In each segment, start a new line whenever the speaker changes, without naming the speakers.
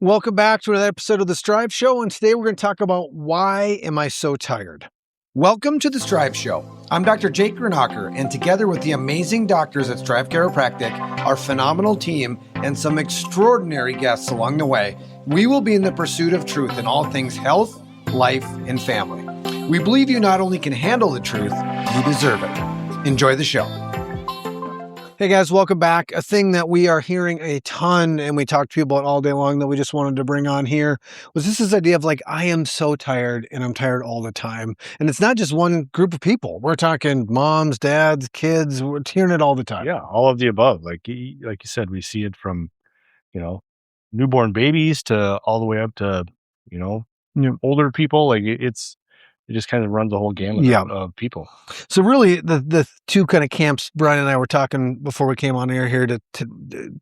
Welcome back to another episode of The Strive Show, and today we're going to talk about why am I so tired?
Welcome to The Strive Show. I'm Dr. Jake Grinaker, and together with the amazing doctors at Strive Chiropractic, our phenomenal team, and some extraordinary guests along the way, we will be in the pursuit of truth in all things health, life, and family. We believe you not only can handle the truth, you deserve it. Enjoy the show.
Hey guys, welcome back. A thing that we are hearing a ton and we talk to people about all day long that we just wanted to bring on here was this idea of like, I am so tired and I'm tired all the time. And it's not just one group of people. We're talking moms, dads, kids. We're hearing it all the time.
Yeah, all of the above. Like you said, we see it from, newborn babies to all the way up to, older people. Like it just kind of runs the whole gamut of people.
So really the two kind of camps, Brian and I were talking before we came on air here, to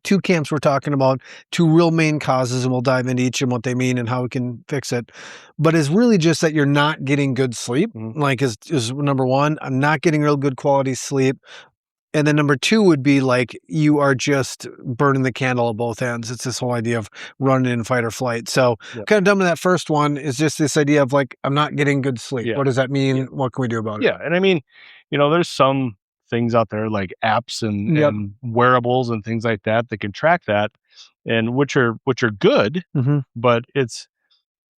two camps we're talking about, two real main causes, and we'll dive into each and what they mean and how we can fix it. But it's really just that you're not getting good sleep. Like is number one. I'm not getting real good quality sleep. And then number two would be like, you are just burning the candle at both ends. It's this whole idea of running in fight or flight. So kind of dumb to that first one is just this idea of like, I'm not getting good sleep. Yeah. What does that mean? Yeah. What can we do about it?
Yeah. And I mean, there's some things out there like apps and wearables and things like that can track that, and which are good, but it's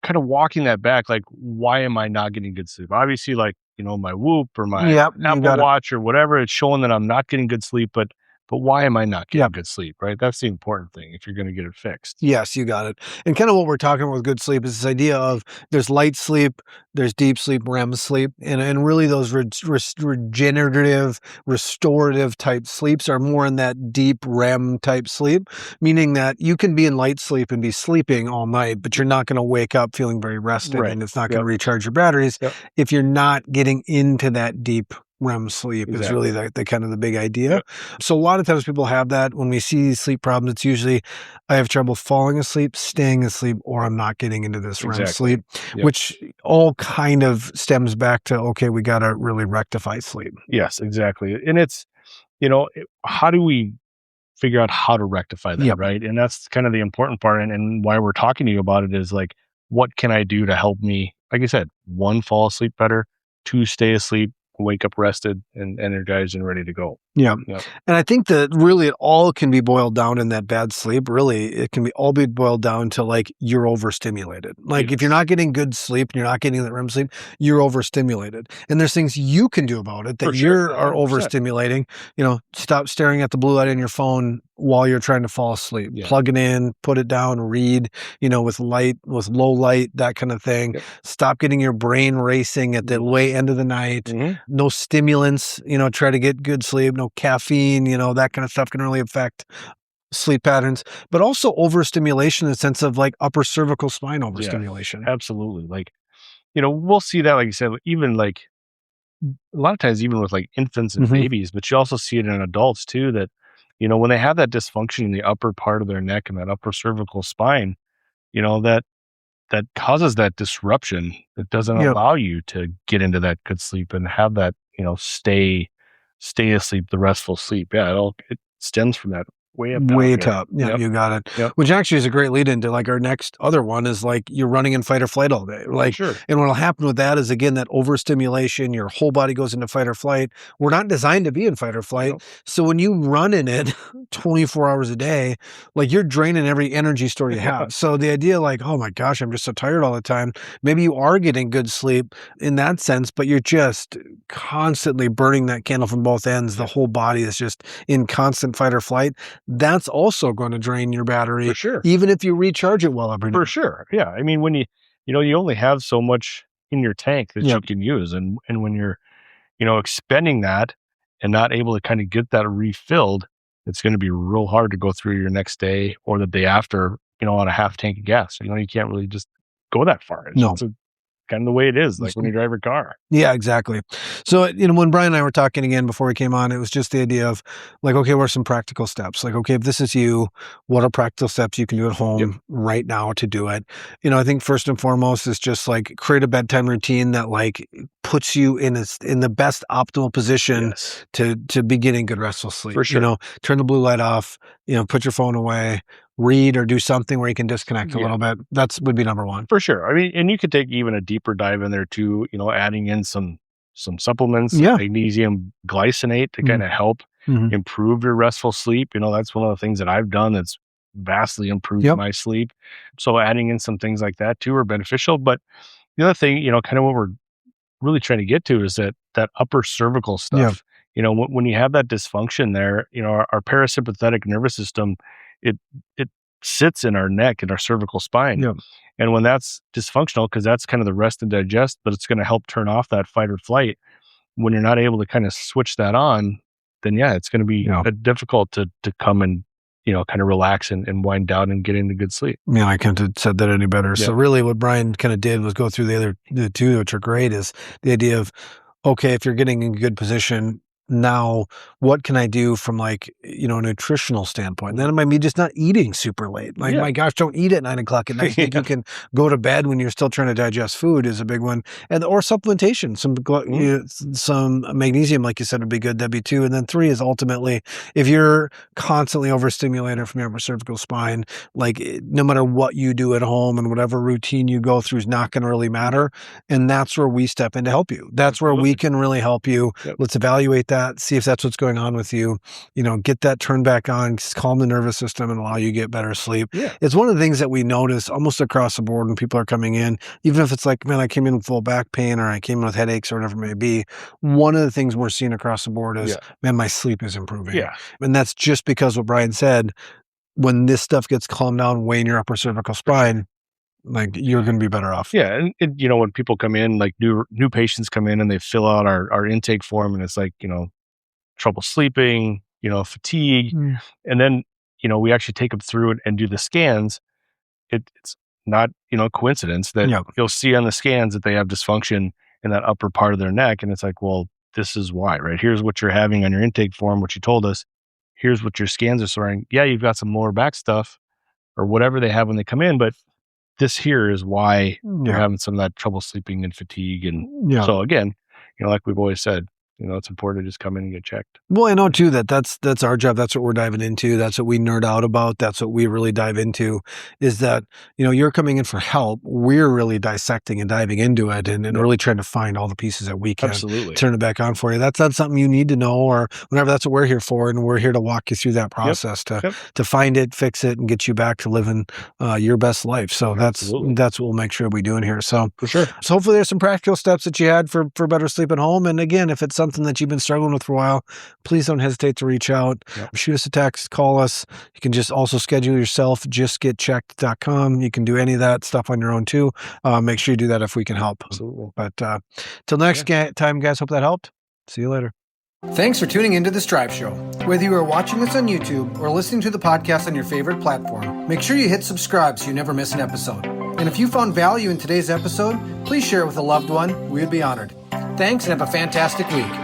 kind of walking that back. Like, why am I not getting good sleep? Obviously, like, my Whoop or my Apple Watch or whatever, it's showing that I'm not getting good sleep, but why am I not getting good sleep, right? That's the important thing if you're going to get it fixed.
Yes, you got it. And kind of what we're talking about with good sleep is this idea of there's light sleep, there's deep sleep, REM sleep, and really those regenerative, restorative type sleeps are more in that deep REM type sleep, meaning that you can be in light sleep and be sleeping all night, but you're not going to wake up feeling very rested, and it's not going to recharge your batteries if you're not getting into that deep REM sleep. Is really the kind of the big idea. So a lot of times people have that. When we see these sleep problems, it's usually I have trouble falling asleep, staying asleep, or I'm not getting into this REM sleep, which all kind of stems back to, okay, we got to really rectify sleep.
Yes, exactly. And it's, how do we figure out how to rectify that, right? And that's kind of the important part. And why we're talking to you about it is like, what can I do to help me, like I said, 1, fall asleep better, 2, stay asleep, wake up rested and energized and ready to go.
Yeah. And I think that really it all can be boiled down in that bad sleep. Really, it can be all be boiled down to like you're overstimulated. Like if you're not getting good sleep and you're not getting that REM sleep, you're overstimulated. And there's things you can do about it that are overstimulating. Stop staring at the blue light on your phone while you're trying to fall asleep. Plug it in, put it down, read, with low light, that kind of thing. Stop getting your brain racing at the way end of the night. No stimulants, try to get good sleep. No caffeine, that kind of stuff can really affect sleep patterns, but also overstimulation in the sense of like upper cervical spine overstimulation.
Yeah, absolutely. Like, we'll see that, like you said, even like a lot of times, even with like infants and babies, but you also see it in adults too, that, when they have that dysfunction in the upper part of their neck and that upper cervical spine, that causes that disruption that doesn't allow you to get into that good sleep and have that, stay asleep, the restful sleep. Yeah, it stems from that way up.
Way top. Yeah, you got it. Which actually is a great lead into like our next other one is like you're running in fight or flight all day. Like, and what'll happen with that is again, that overstimulation, your whole body goes into fight or flight. We're not designed to be in fight or flight. So when you run in it 24 hours a day, like you're draining every energy store you have. So the idea like, oh my gosh, I'm just so tired all the time. Maybe you are getting good sleep in that sense, but you're just constantly burning that candle from both ends. The whole body is just in constant fight or flight. That's also going to drain your battery, even if you recharge it well every day.
For sure. Yeah. I mean, when you only have so much in your tank that you can use. And when you're, expending that and not able to kind of get that refilled, it's going to be real hard to go through your next day or the day after, on a half tank of gas. You can't really just go that far. It's kind of the way it is, like when you drive your car.
Yeah, exactly. So, when Brian and I were talking again before we came on, it was just the idea of like, okay, what are some practical steps? Like, okay, if this is you, what are practical steps you can do at home right now to do it? I think first and foremost is just like create a bedtime routine that like puts you in the best optimal position
Yes.
to be getting good restful sleep.
For sure.
Turn the blue light off, put your phone away, read or do something where you can disconnect a little bit. Would be number one.
For sure. I mean, and you could take even a deeper dive in there too, adding in some supplements,
Yeah.
magnesium glycinate to kind of help improve your restful sleep. That's one of the things that I've done that's vastly improved my sleep. So adding in some things like that too are beneficial. But the other thing, kind of what we're really trying to get to is that upper cervical stuff. When you have that dysfunction there, our parasympathetic nervous system, it sits in our neck and our cervical spine. And when that's dysfunctional, because that's kind of the rest and digest, but it's going to help turn off that fight or flight. When you're not able to kind of switch that on, then it's going to be difficult to come and kind of relax and wind down and get into good sleep.
Yeah, I couldn't have said that any better. So really what Brian kind of did was go through the two, which are great, is the idea of, okay, if you're getting in good position, now what can I do from a nutritional standpoint? Then it might be just not eating super late. My gosh, don't eat at 9 o'clock at night. You can go to bed when you're still trying to digest food is a big one. Or supplementation, some magnesium, like you said, would be good. That'd be 2. And then 3 is ultimately, if you're constantly overstimulated from your upper cervical spine, no matter what you do at home and whatever routine you go through is not going to really matter. And that's where we step in to help you. That's where we can really help you. Let's evaluate that, see if that's what's going on with you, get that turned back on, calm the nervous system and allow you to get better sleep. It's one of the things that we notice almost across the board when people are coming in, even if it's like, man, I came in with full back pain or I came in with headaches or whatever it may be. One of the things we're seeing across the board is, man, my sleep is improving. And that's just because what Brian said, when this stuff gets calmed down way in your upper cervical spine, you're going to be better off.
And when people come in, new patients come in and they fill out our intake form and it's trouble sleeping, fatigue. And then, we actually take them through it and do the scans. It's not, coincidence that you'll see on the scans that they have dysfunction in that upper part of their neck. And it's like, well, this is why, right? Here's what you're having on your intake form, what you told us. Here's what your scans are showing. Yeah, you've got some lower back stuff or whatever they have when they come in, but this here is why you're having some of that trouble sleeping and fatigue. And so again, like we've always said, it's important to just come in and get checked.
Well, I know too that's our job. That's what we're diving into. That's what we nerd out about. That's what we really dive into, is that, you're coming in for help. We're really dissecting and diving into it and really trying to find all the pieces that we can turn it back on for you. That's not something you need to know or whatever. That's what we're here for. And we're here to walk you through that process to find it, fix it, and get you back to living your best life. So that's what we'll make sure we do in here. So
for sure.
So hopefully there's some practical steps that you had for better sleep at home. And again, if it's something that you've been struggling with for a while, please don't hesitate to reach out. Shoot us a text, call us. You can just also schedule yourself, justgetchecked.com. You can do any of that stuff on your own too. Make sure you do that if we can help.
Absolutely.
But till next time, guys, hope that helped. See you later.
Thanks for tuning into The Strive Show. Whether you are watching us on YouTube or listening to the podcast on your favorite platform, make sure you hit subscribe so you never miss an episode. And if you found value in today's episode, please share it with a loved one. We would be honored. Thanks and have a fantastic week.